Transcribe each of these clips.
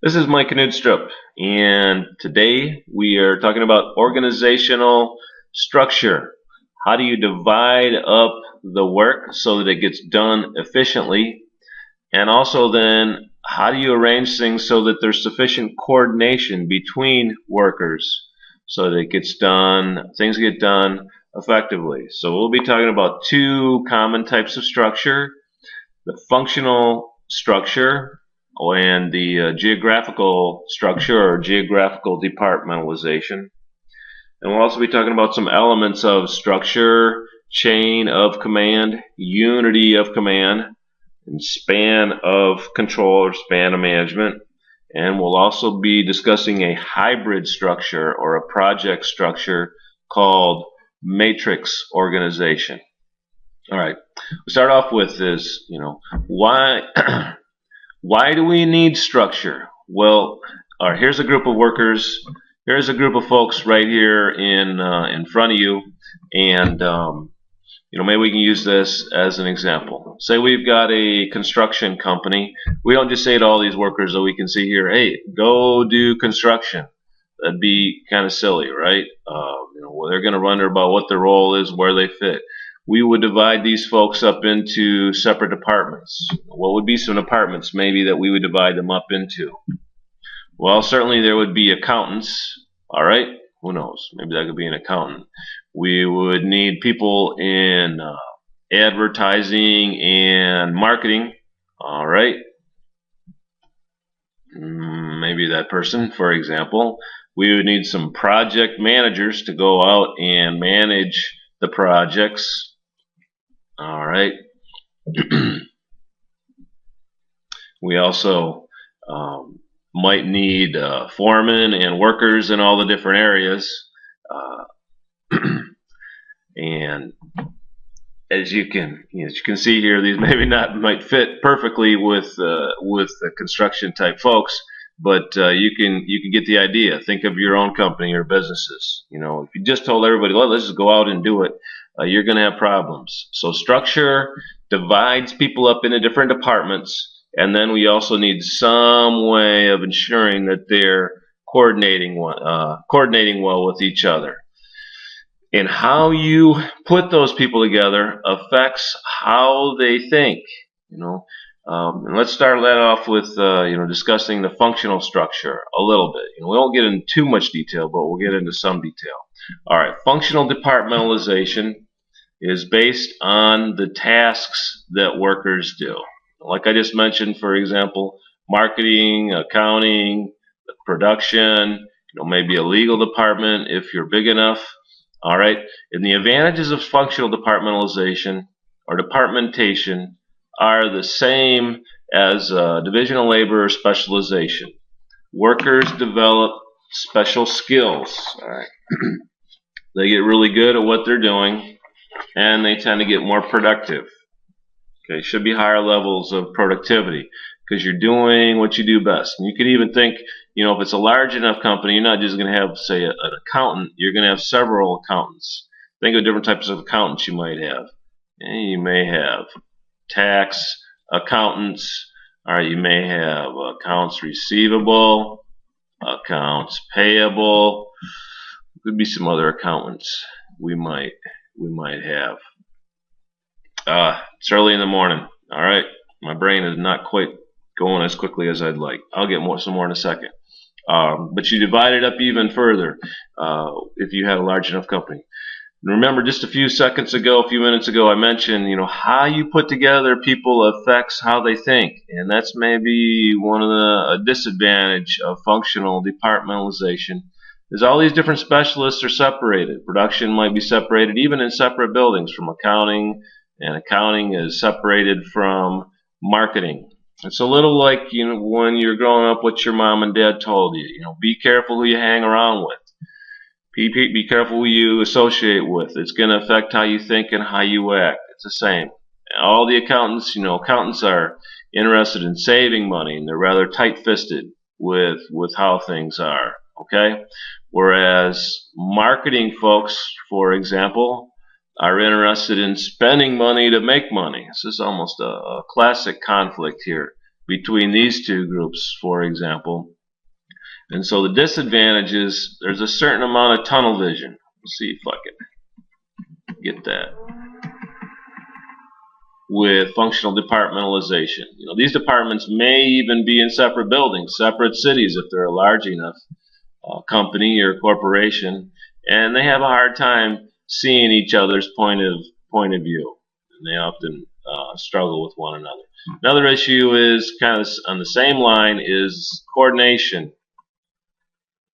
This is Mike Knudstrup, and today we are talking about organizational structure. How do you divide up the work so that it gets done efficiently? And also then, how do you arrange things so that there's sufficient coordination between workers so that it gets done, things get done effectively? So we'll be talking about two common types of structure: the functional structure and the geographical structure or geographical departmentalization. And we'll also be talking about some elements of structure, chain of command, unity of command, and span of control or span of management. And we'll also be discussing a hybrid structure or a project structure called matrix organization. All right, we start off with this, why why do we need structure? Well, all right, here's a group of workers. Here's a group of folks right here in front of you, and maybe we can use this as an example. Say we've got a construction company. We don't just say to all these workers that we can see here, "Hey, go do construction." That'd be kind of silly, right? Well, they're going to wonder about what their role is, where they fit. We would divide these folks up into separate departments. What would be some departments maybe that we would divide them up into? Well, certainly there would be accountants. All right, who knows? Maybe that could be an accountant. We would need people in advertising and marketing. All right, maybe that person, for example. We would need some project managers to go out and manage the projects. All right. We also might need foremen and workers in all the different areas. And as you can see here, these maybe not might fit perfectly with the construction type folks, but you can get the idea. Think of your own company or businesses. If you just told everybody, well, let's just go out and do it, you're going to have problems. So structure divides people up into different departments, and then we also need some way of ensuring that they're coordinating well with each other. And how you put those people together affects how they think. And let's start that off with discussing the functional structure a little bit. We won't get into too much detail, but we'll get into some detail. All right, functional departmentalization is based on the tasks that workers do. Like I just mentioned, for example, marketing, accounting, production, maybe a legal department if you're big enough. All right, and the advantages of functional departmentalization or departmentation are the same as divisional labor or specialization. Workers develop special skills. All right. They get really good at what they're doing, and they tend to get more productive. Okay, should be higher levels of productivity because you're doing what you do best. And you could even think, if it's a large enough company, you're not just going to have, say, an accountant. You're going to have several accountants. Think of different types of accountants you might have. You may have tax accountants. All right, you may have accounts receivable, accounts payable. Could be some other accountants we might have. It's early in the morning. All right, my brain is not quite going as quickly as I'd like. I'll get some more in a second. But you divide it up even further if you had a large enough company. And remember, just a few minutes ago, I mentioned, how you put together people affects how they think, and that's maybe one of a disadvantage of functional departmentalization. Is all these different specialists are separated. Production might be separated even in separate buildings from accounting, and accounting is separated from marketing. It's a little like when you're growing up, what your mom and dad told you. Be careful who you hang around with. Be careful who you associate with. It's going to affect how you think and how you act. It's the same. All the accountants, accountants are interested in saving money, and they're rather tight-fisted with how things are. Okay, whereas marketing folks, for example, are interested in spending money to make money. This is almost a classic conflict here between these two groups, for example. And so the disadvantage is there's a certain amount of tunnel vision. Let's see if I can get that. With functional departmentalization. These departments may even be in separate buildings, separate cities if they're a large enough company or corporation, and they have a hard time seeing each other's point of view, and they often struggle with one another. Another issue is kind of on the same line is coordination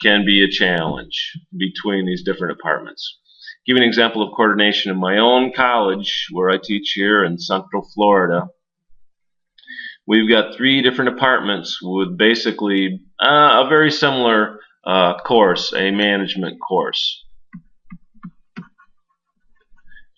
can be a challenge between these different departments. Give you an example of coordination in my own college where I teach here in Central Florida. We've got 3 different departments with basically a very similar course, a management course.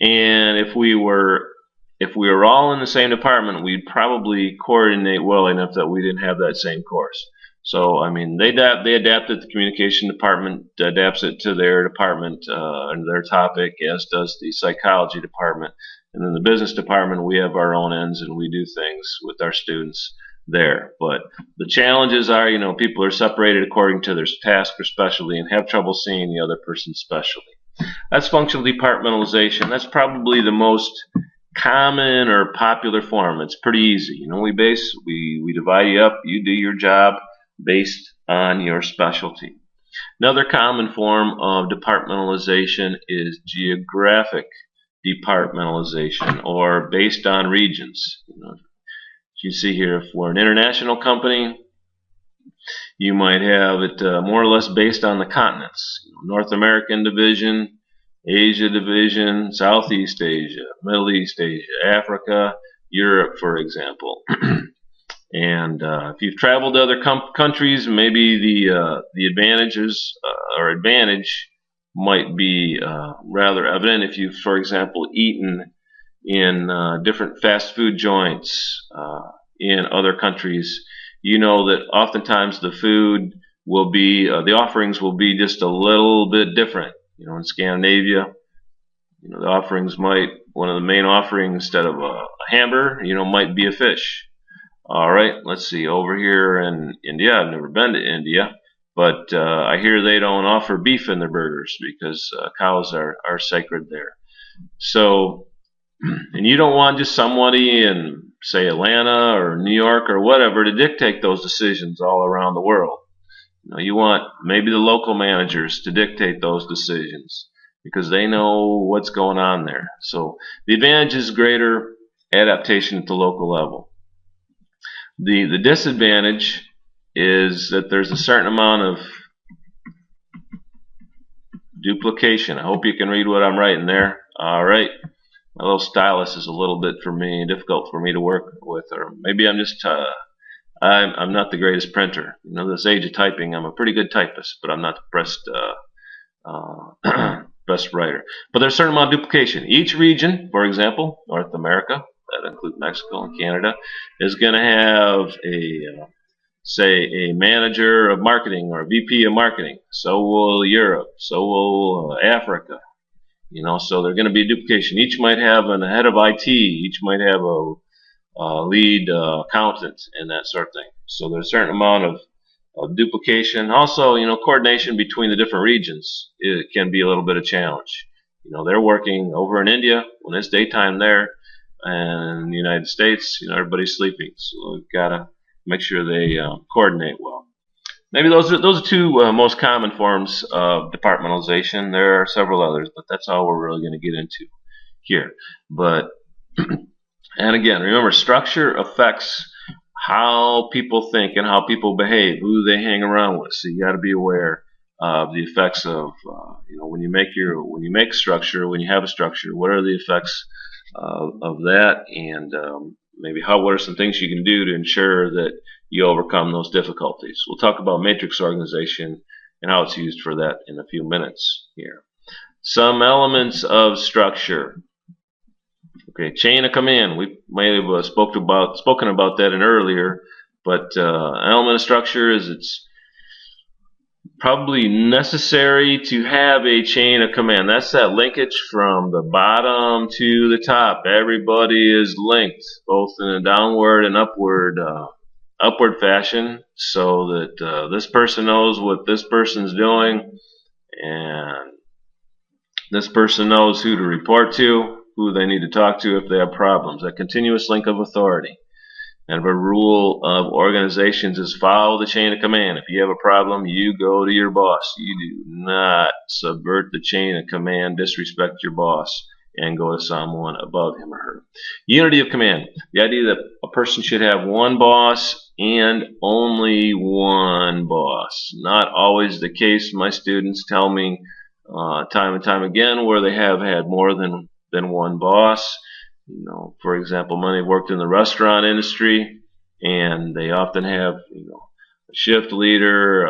And if we were all in the same department, we'd probably coordinate well enough that we didn't have that same course. So, I mean, they adapt it. The communication department adapts it to their department and their topic, as does the psychology department. And then the business department, we have our own ends and we do things with our students there. But the challenges are, people are separated according to their task or specialty and have trouble seeing the other person's specialty. That's functional departmentalization. That's probably the most common or popular form. It's pretty easy. We divide you up. You do your job based on your specialty. Another common form of departmentalization is geographic departmentalization, or based on regions. You see here, if we're an international company, you might have it more or less based on the continents. North American division, Asia division, Southeast Asia, Middle East Asia, Africa, Europe, for example. And if you've traveled to other countries, maybe the advantages or advantage might be rather evident. If you've, for example, eaten in different fast food joints in other countries, you know that oftentimes the food will be, the offerings will be just a little bit different. In Scandinavia, the offerings one of the main offerings instead of a hamburger, might be a fish. All right, let's see, over here in India, I've never been to India, but I hear they don't offer beef in their burgers because cows are sacred there. So, and you don't want just somebody in, say, Atlanta or New York or whatever to dictate those decisions all around the world. You want maybe the local managers to dictate those decisions because they know what's going on there. So the advantage is greater adaptation at the local level. The disadvantage is that there's a certain amount of duplication. I hope you can read what I'm writing there. All right. My little stylus is a little bit difficult for me to work with, or maybe I'm just I'm not the greatest printer. This age of typing, I'm a pretty good typist, but I'm not the best writer. But there's a certain amount of duplication. Each region, for example, North America, that includes Mexico and Canada, is going to have a manager of marketing or a VP of marketing. So will Europe. So will Africa. So there's going to be duplication. Each might have a head of IT. Each might have a lead accountant and that sort of thing. So there's a certain amount of duplication. Also, coordination between the different regions, it can be a little bit of a challenge. They're working over in India when it's daytime there, and in the United States, everybody's sleeping. So we've got to make sure they coordinate well. Maybe those are 2 most common forms of departmentalization. There are several others, but that's all we're really going to get into here. But and again, remember, structure affects how people think and how people behave, who they hang around with. So you got to be aware of the effects of when you make structure, when you have a structure, what are the effects of that, and maybe what are some things you can do to ensure that you overcome those difficulties. We'll talk about matrix organization and how it's used for that in a few minutes here. Some elements of structure. Okay, chain of command. We may have spoken about that in earlier, but an element of structure is it's probably necessary to have a chain of command. That's that linkage from the bottom to the top. Everybody is linked, both in a downward and upward upward fashion so that this person knows what this person's doing, and this person knows who to report to, who they need to talk to if they have problems. A continuous link of authority. And a rule of organizations is follow the chain of command. If you have a problem, you go to your boss. You do not subvert the chain of command, disrespect your boss, and go to someone above him or her. Unity of command. The idea that a person should have one boss and only one boss. Not always the case. My students tell me time and time again where they have had more than one boss. You know, for example, many worked in the restaurant industry, and they often have, you know, a shift leader,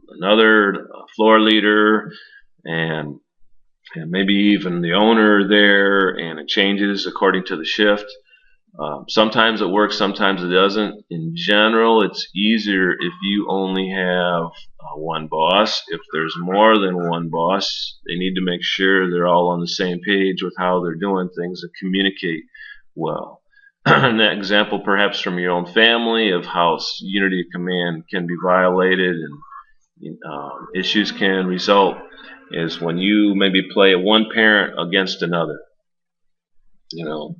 another floor leader, and maybe even the owner there, and it changes according to the shift. Sometimes it works, sometimes it doesn't. In general, it's easier if you only have one boss. If there's more than one boss, they need to make sure they're all on the same page with how they're doing things and communicate well. An example perhaps from your own family of how unity of command can be violated and issues can result is when you maybe play one parent against another. You know,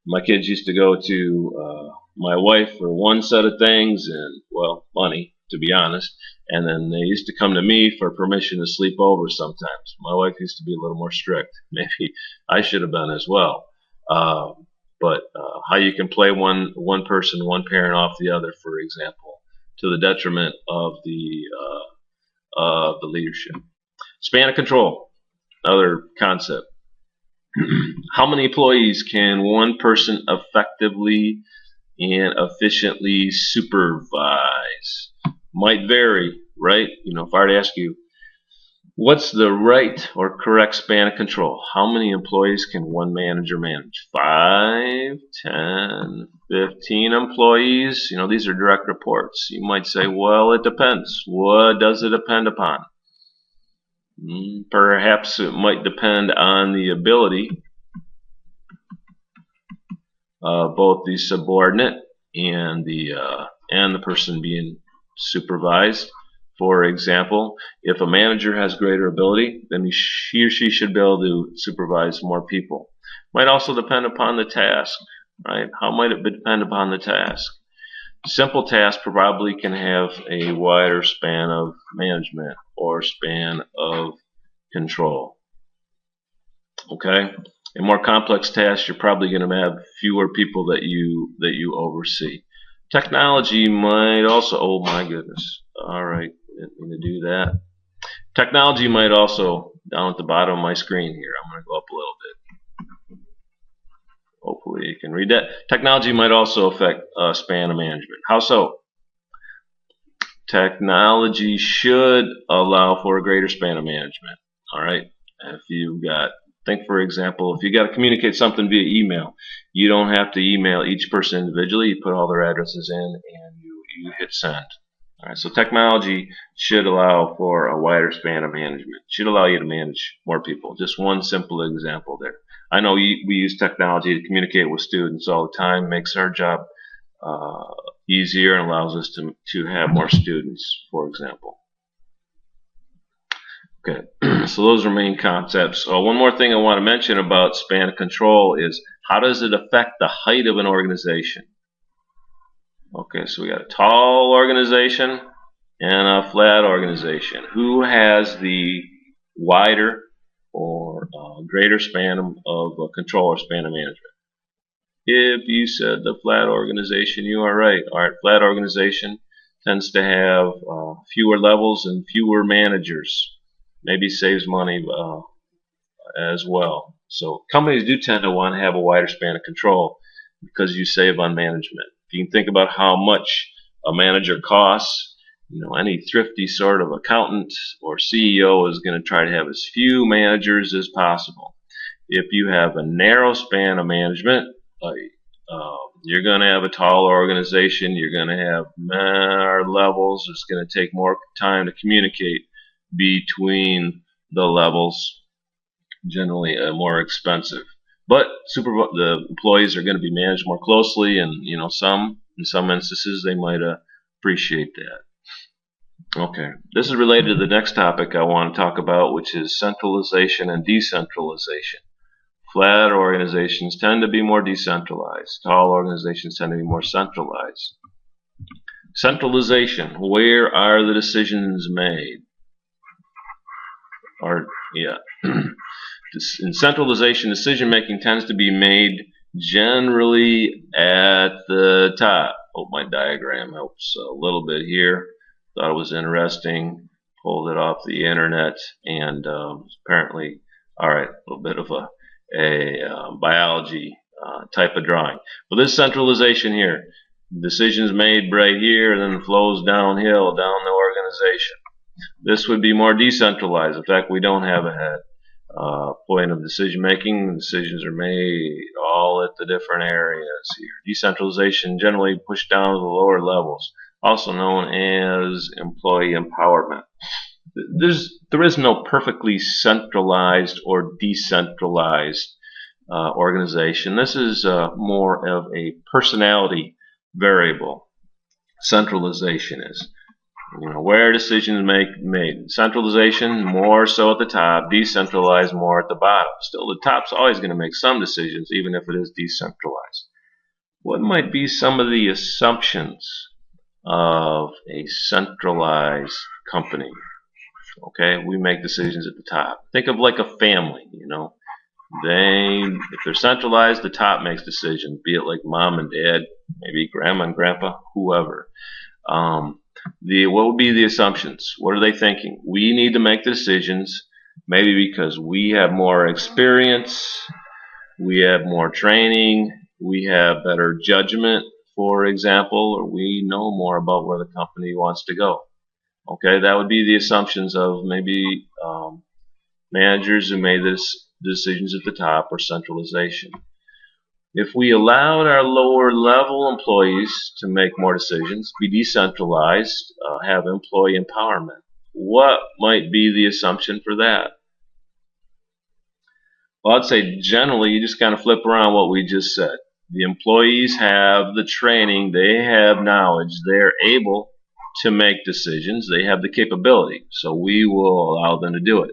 my kids used to go to my wife for one set of things and, well, money, to be honest. And then they used to come to me for permission to sleep over sometimes. My wife used to be a little more strict. Maybe I should have been as well. But how you can play one person, one parent off the other, for example, to the detriment of the leadership. Span of control, another concept. How many employees can one person effectively and efficiently supervise? Might vary, right? You know, if I were to ask you, what's the right or correct span of control? How many employees can one manager manage? 5, 10, 15 employees? You know, these are direct reports. You might say, well, it depends. What does it depend upon? Perhaps it might depend on the ability of both the subordinate and the person being supervised. For example, if a manager has greater ability, then he or she should be able to supervise more people. Might also depend upon the task, right? How might it depend upon the task? Simple tasks probably can have a wider span of management or span of control. Okay? In more complex tasks, you're probably going to have fewer people that you oversee. Technology might also, oh my goodness, all right, didn't mean to do that. Technology might also, down at the bottom of my screen here, I'm going to go up a little bit. Hopefully you can read that. Technology might also affect span of management. How so? Technology should allow for a greater span of management. All right. If you've got, think for example, if you got to communicate something via email, you don't have to email each person individually. You put all their addresses in and you hit send. All right. So technology should allow for a wider span of management. Should allow you to manage more people. Just one simple example there. I know we use technology to communicate with students all the time. Makes our job easier and allows us to have more students, for example. Okay, so those are main concepts. One more thing I want to mention about span of control is how does it affect the height of an organization? Okay, so we got a tall organization and a flat organization. Who has the wider or greater span of control or span of management? If you said the flat organization, you are right. All right, flat organization tends to have fewer levels and fewer managers. Maybe saves money as well. So companies do tend to want to have a wider span of control because you save on management. If you can think about how much a manager costs, you know, any thrifty sort of accountant or CEO is going to try to have as few managers as possible. If you have a narrow span of management, you're going to have a tall organization, you're going to have more levels, it's going to take more time to communicate between the levels, generally more expensive. But the employees are going to be managed more closely, and you know, in some instances they might Appreciate that. Okay, this is related to the next topic I want to talk about, which is centralization and decentralization. Flat organizations tend to be more decentralized. Tall organizations tend to be more centralized. Centralization, where are the decisions made? In centralization, decision making tends to be made generally at the top. Hope my diagram helps a little bit here. Thought it was interesting. Pulled it off the internet, and apparently, all right, a little bit of a biology type of drawing. But this centralization here, decisions made right here, and then flows downhill down the organization. This would be more decentralized. In fact, we don't have a head point of decision making. Decisions are made all at the different areas here. Decentralization generally pushed down to the lower levels, also known as employee empowerment. There is no perfectly centralized or decentralized organization. This is more of a personality variable. Centralization is, where decisions made. Centralization more so at the top, decentralized more at the bottom. Still, the top's always going to make some decisions, even if it is decentralized. What might be some of the assumptions of a centralized company? Okay, we make decisions at the top. Think of like a family, if they're centralized, the top makes decisions, be it like mom and dad, maybe grandma and grandpa, whoever. What would be the assumptions? What are they thinking? We need to make decisions, maybe because we have more experience, we have more training, we have better judgment, for example, or we know more about where the company wants to go. Okay, that would be the assumptions of maybe managers who made this decisions at the top, or centralization. If we allowed our lower level employees to make more decisions, be decentralized, have employee empowerment, what might be the assumption for that? Well, I'd say generally you just kind of flip around what we just said. The employees have the training, they have knowledge, they're able to make decisions, they have the capability, so we will allow them to do it.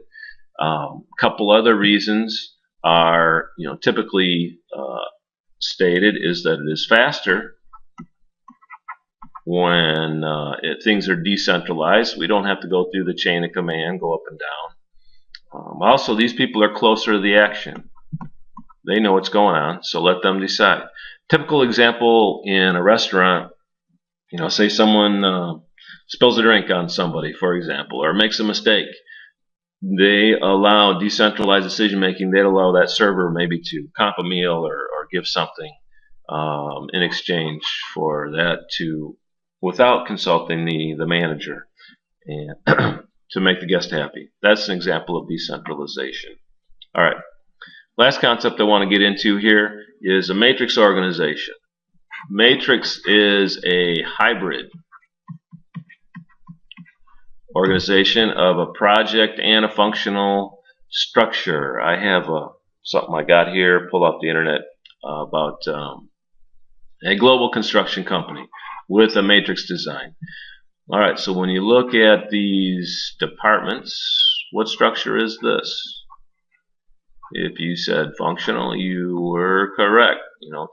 A couple other reasons are, typically stated is that it is faster when things are decentralized. We don't have to go through the chain of command, go up and down. Also, these people are closer to the action. They know what's going on, so let them decide. Typical example in a restaurant, say someone spills a drink on somebody, for example, or makes a mistake. They allow decentralized decision making. They'd allow that server maybe to comp a meal or give something in exchange for that, without consulting the manager, and to make the guest happy. That's an example of decentralization. All right. Last concept I want to get into here is a matrix organization. Matrix is a hybrid organization of a project and a functional structure. I have something I got here, pulled off the internet, about a global construction company with a matrix design. All right, so when you look at these departments, what structure is this? If you said functional, you were correct.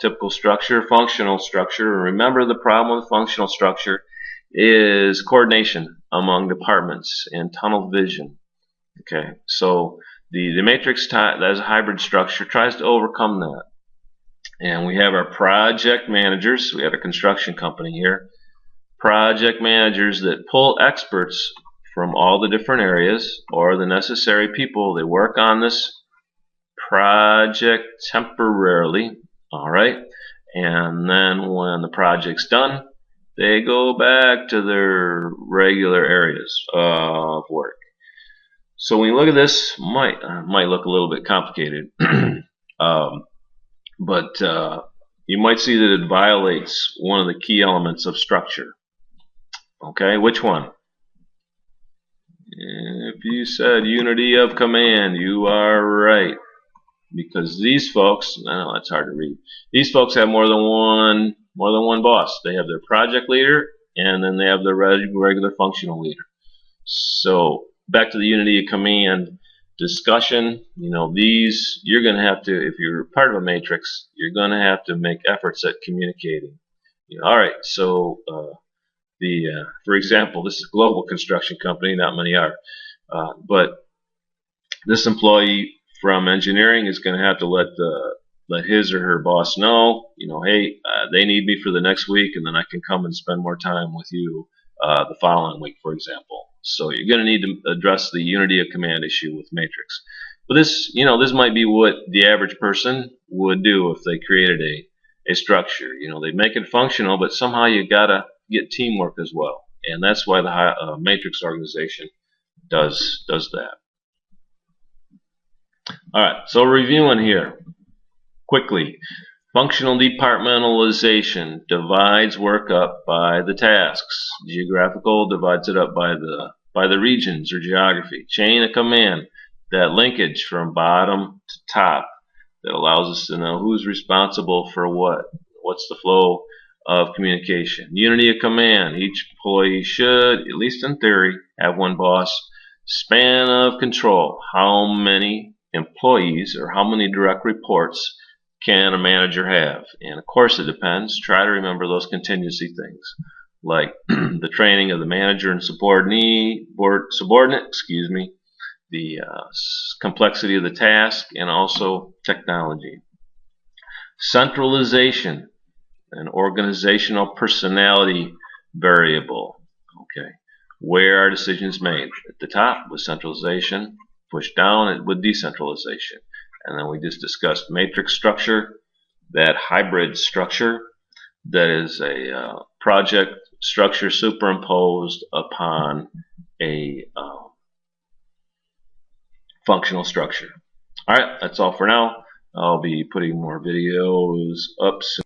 Typical structure, functional structure. Remember, the problem with functional structure is coordination among departments and tunnel vision. Okay, so the matrix that is a hybrid structure tries to overcome that. And we have our project managers. We have a construction company here. Project managers that pull experts from all the different areas, or the necessary people. They work on this project temporarily, all right? And then when the project's done, they go back to their regular areas of work. So when you look at this, might look a little bit complicated, but you might see that it violates one of the key elements of structure. Okay, which one? If you said unity of command, you are right. Because these folks, I know that's hard to read. These folks have more than one boss. They have their project leader and then they have the regular functional leader. So back to the unity of command discussion. These you're going to have to, if you're part of a matrix, you're going to have to make efforts at communicating. All right, so for example, this is a global construction company, not many are, but this employee from engineering is going to have to let his or her boss know, hey, they need me for the next week, and then I can come and spend more time with you the following week, for example. So you're going to need to address the unity of command issue with matrix. But this might be what the average person would do if they created a structure. They make it functional, but somehow you gotta get teamwork as well, and that's why the matrix organization does that. All right, so reviewing here quickly. Functional departmentalization divides work up by the tasks. Geographical divides it up by the regions or geography. Chain of command, that linkage from bottom to top that allows us to know who's responsible for what. What's the flow of communication. Unity of command, each employee should, at least in theory, have one boss. Span of control, how many employees or how many direct reports can a manager have? And of course it depends. Try to remember those contingency things like the training of the manager and subordinate, the complexity of the task, and also technology. Centralization, an organizational personality variable. Okay, where are decisions made? At the top with centralization, push down with decentralization. And then we just discussed matrix structure, that hybrid structure that is a project structure superimposed upon a functional structure. All right, that's all for now. I'll be putting more videos up soon.